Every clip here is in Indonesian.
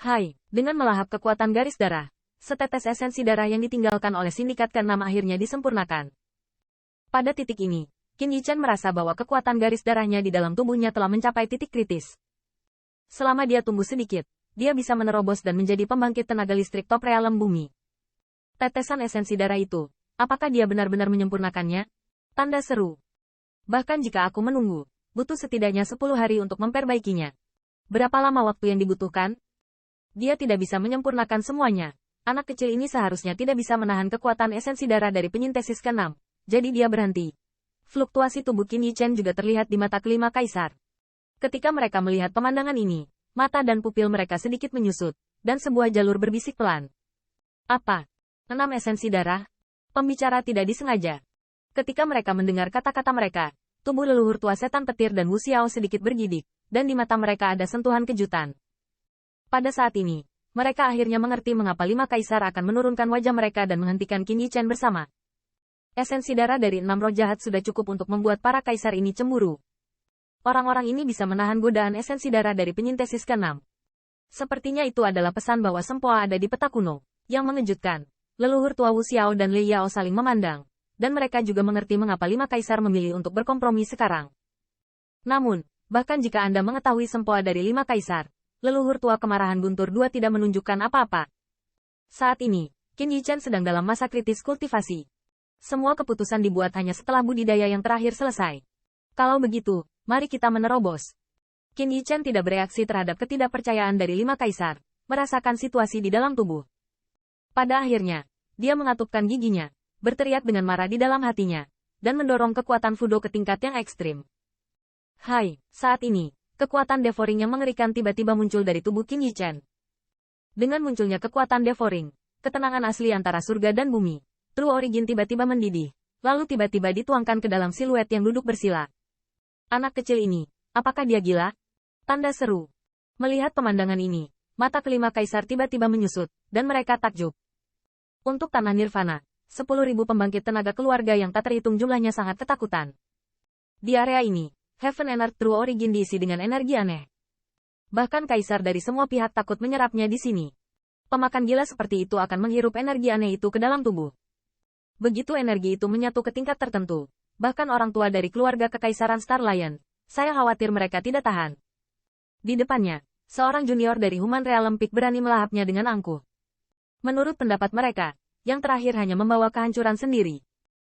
Hai, dengan melahap kekuatan garis darah, setetes esensi darah yang ditinggalkan oleh sindikat ke-6 akhirnya disempurnakan. Pada titik ini, Qin Yichen merasa bahwa kekuatan garis darahnya di dalam tubuhnya telah mencapai titik kritis. Selama dia tumbuh sedikit, dia bisa menerobos dan menjadi pembangkit tenaga listrik top realem bumi. Tetesan esensi darah itu, apakah dia benar-benar menyempurnakannya? Tanda seru. Bahkan jika aku menunggu, butuh setidaknya 10 hari untuk memperbaikinya. Berapa lama waktu yang dibutuhkan? Dia tidak bisa menyempurnakan semuanya. Anak kecil ini seharusnya tidak bisa menahan kekuatan esensi darah dari penyintesis ke-6. Jadi dia berhenti. Fluktuasi tubuh Qin Yichen juga terlihat di mata kelima kaisar. Ketika mereka melihat pemandangan ini, mata dan pupil mereka sedikit menyusut, dan sebuah jalur berbisik pelan. Apa? 6 esensi darah? Pembicara tidak disengaja. Ketika mereka mendengar kata-kata mereka, tubuh leluhur tua setan petir dan Wu Xiao sedikit bergidik, dan di mata mereka ada sentuhan kejutan. Pada saat ini, mereka akhirnya mengerti mengapa 5 kaisar akan menurunkan wajah mereka dan menghentikan Qin Yichen bersama. Esensi darah dari 6 roh jahat sudah cukup untuk membuat para kaisar ini cemburu. Orang-orang ini bisa menahan godaan esensi darah dari penyintesis ke-6. Sepertinya itu adalah pesan bahwa sempoa ada di peta kuno. Yang mengejutkan, leluhur tua Wu Xiao dan Li Yao saling memandang, dan mereka juga mengerti mengapa 5 kaisar memilih untuk berkompromi sekarang. Namun, bahkan jika Anda mengetahui sempoa dari 5 kaisar, leluhur tua kemarahan guntur 2 tidak menunjukkan apa-apa. Saat ini, Qin Yichen sedang dalam masa kritis kultivasi. Semua keputusan dibuat hanya setelah budidaya yang terakhir selesai. Kalau begitu, mari kita menerobos. Qin Yichen tidak bereaksi terhadap ketidakpercayaan dari 5 kaisar, merasakan situasi di dalam tubuh. Pada akhirnya, dia mengatupkan giginya, berteriak dengan marah di dalam hatinya, dan mendorong kekuatan Fudo ke tingkat yang ekstrim. Hai, saat ini, kekuatan devouring yang mengerikan tiba-tiba muncul dari tubuh Qin Yichen. Dengan munculnya kekuatan devouring, ketenangan asli antara surga dan bumi, True Origin tiba-tiba mendidih, lalu tiba-tiba dituangkan ke dalam siluet yang duduk bersila. Anak kecil ini, apakah dia gila? Tanda seru. Melihat pemandangan ini, mata kelima kaisar tiba-tiba menyusut, dan mereka takjub. Untuk tanah nirvana, 10.000 pembangkit tenaga keluarga yang tak terhitung jumlahnya sangat ketakutan. Di area ini, Heaven and Earth True Origin diisi dengan energi aneh. Bahkan kaisar dari semua pihak takut menyerapnya di sini. Pemakan gila seperti itu akan menghirup energi aneh itu ke dalam tubuh. Begitu energi itu menyatu ke tingkat tertentu, bahkan orang tua dari keluarga kekaisaran Star Lion, saya khawatir mereka tidak tahan. Di depannya, seorang junior dari Human Realm Peak berani melahapnya dengan angkuh. Menurut pendapat mereka, yang terakhir hanya membawa kehancuran sendiri.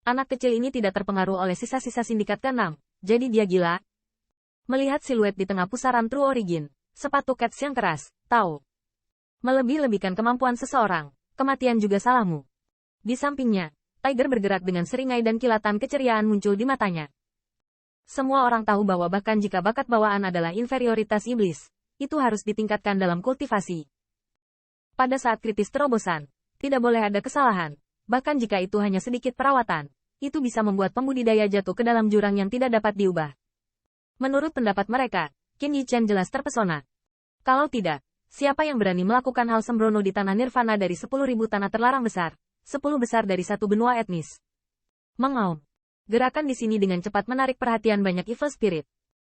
Anak kecil ini tidak terpengaruh oleh sisa-sisa sindikat ke-6, jadi dia gila. Melihat siluet di tengah pusaran True Origin, sepatu Cats yang keras, tahu. Melebih-lebihkan kemampuan seseorang, kematian juga salahmu. Di sampingnya, Tiger bergerak dengan seringai dan kilatan keceriaan muncul di matanya. Semua orang tahu bahwa bahkan jika bakat bawaan adalah inferioritas iblis, itu harus ditingkatkan dalam kultivasi. Pada saat kritis terobosan, tidak boleh ada kesalahan, bahkan jika itu hanya sedikit perawatan, itu bisa membuat pembudidaya jatuh ke dalam jurang yang tidak dapat diubah. Menurut pendapat mereka, Qin Yichen jelas terpesona. Kalau tidak, siapa yang berani melakukan hal sembrono di tanah nirvana dari 10.000 tanah terlarang besar? 10 besar dari satu benua etnis. Mengaum. Gerakan di sini dengan cepat menarik perhatian banyak evil spirit.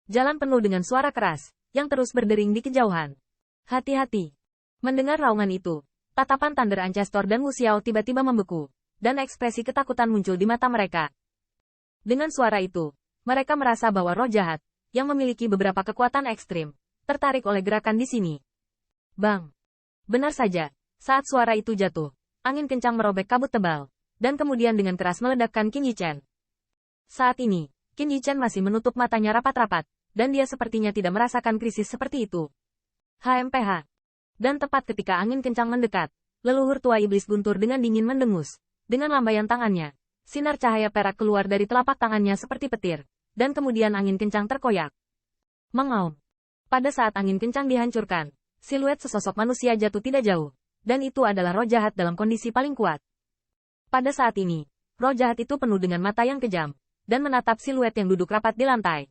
Jalan penuh dengan suara keras, yang terus berdering di kejauhan. Hati-hati. Mendengar raungan itu, tatapan Thunder Ancestor dan Wu Xiao tiba-tiba membeku, dan ekspresi ketakutan muncul di mata mereka. Dengan suara itu, mereka merasa bahwa roh jahat, yang memiliki beberapa kekuatan ekstrim, tertarik oleh gerakan di sini. Bang! Benar saja, saat suara itu jatuh, angin kencang merobek kabut tebal, dan kemudian dengan keras meledakkan Qin Yichen. Saat ini, Qin Yichen masih menutup matanya rapat-rapat, dan dia sepertinya tidak merasakan krisis seperti itu. HMPH. Dan tepat ketika angin kencang mendekat, leluhur tua iblis guntur dengan dingin mendengus. Dengan lambaian tangannya, sinar cahaya perak keluar dari telapak tangannya seperti petir, dan kemudian angin kencang terkoyak. Mengaum. Pada saat angin kencang dihancurkan, siluet sesosok manusia jatuh tidak jauh. Dan itu adalah roh jahat dalam kondisi paling kuat. Pada saat ini, roh jahat itu penuh dengan mata yang kejam, dan menatap siluet yang duduk rapat di lantai.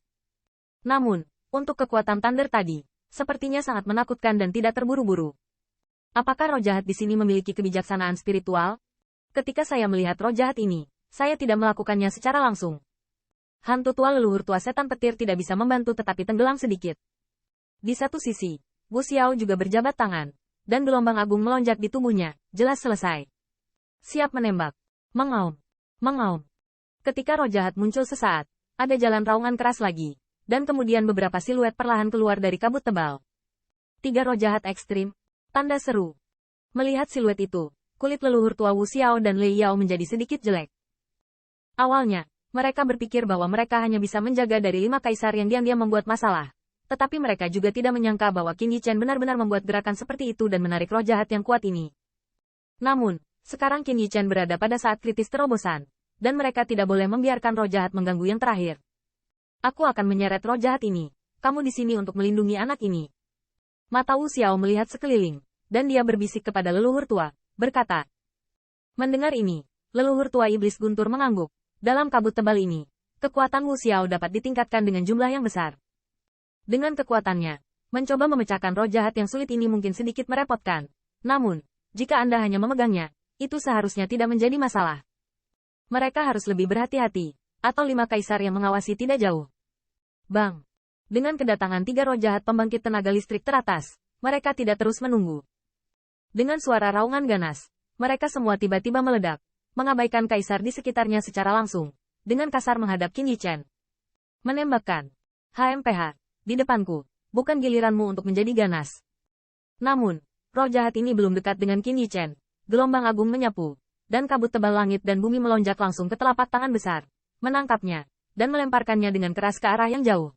Namun, untuk kekuatan Thunder tadi, sepertinya sangat menakutkan dan tidak terburu-buru. Apakah roh jahat di sini memiliki kebijaksanaan spiritual? Ketika saya melihat roh jahat ini, saya tidak melakukannya secara langsung. Hantu tua leluhur tua setan petir tidak bisa membantu tetapi tenggelam sedikit. Di satu sisi, Wu Xiao juga berjabat tangan. dan gelombang agung melonjak di tubuhnya. Jelas selesai. Siap menembak. Mengaum. Mengaum. Ketika roh jahat muncul sesaat, ada jalan raungan keras lagi, dan kemudian beberapa siluet perlahan keluar dari kabut tebal. 3 roh jahat ekstrim. Tanda seru. Melihat siluet itu, kulit leluhur tua Wu Xiao dan Lei Yao menjadi sedikit jelek. Awalnya, mereka berpikir bahwa mereka hanya bisa menjaga dari 5 kaisar yang diam-diam membuat masalah. Tetapi mereka juga tidak menyangka bahwa Qin Yichen benar-benar membuat gerakan seperti itu dan menarik roh jahat yang kuat ini. Namun, sekarang Qin Yichen berada pada saat kritis terobosan, dan mereka tidak boleh membiarkan roh jahat mengganggu yang terakhir. Aku akan menyeret roh jahat ini. Kamu di sini untuk melindungi anak ini. Mata Wu Xiao melihat sekeliling, dan dia berbisik kepada leluhur tua, berkata. Mendengar ini, leluhur tua iblis guntur mengangguk. Dalam kabut tebal ini, kekuatan Wu Xiao dapat ditingkatkan dengan jumlah yang besar. Dengan kekuatannya, mencoba memecahkan roh jahat yang sulit ini mungkin sedikit merepotkan. Namun, jika Anda hanya memegangnya, itu seharusnya tidak menjadi masalah. Mereka harus lebih berhati-hati, atau 5 kaisar yang mengawasi tidak jauh. Bang! Dengan kedatangan 3 roh jahat pembangkit tenaga listrik teratas, mereka tidak terus menunggu. Dengan suara raungan ganas, mereka semua tiba-tiba meledak, mengabaikan kaisar di sekitarnya secara langsung, dengan kasar menghadap Qin Yichen. Menembakkan. HMPH. Di depanku, bukan giliranmu untuk menjadi ganas. Namun, roh jahat ini belum dekat dengan Qin Yichen. Gelombang agung menyapu, dan kabut tebal langit dan bumi melonjak langsung ke telapak tangan besar, menangkapnya, dan melemparkannya dengan keras ke arah yang jauh.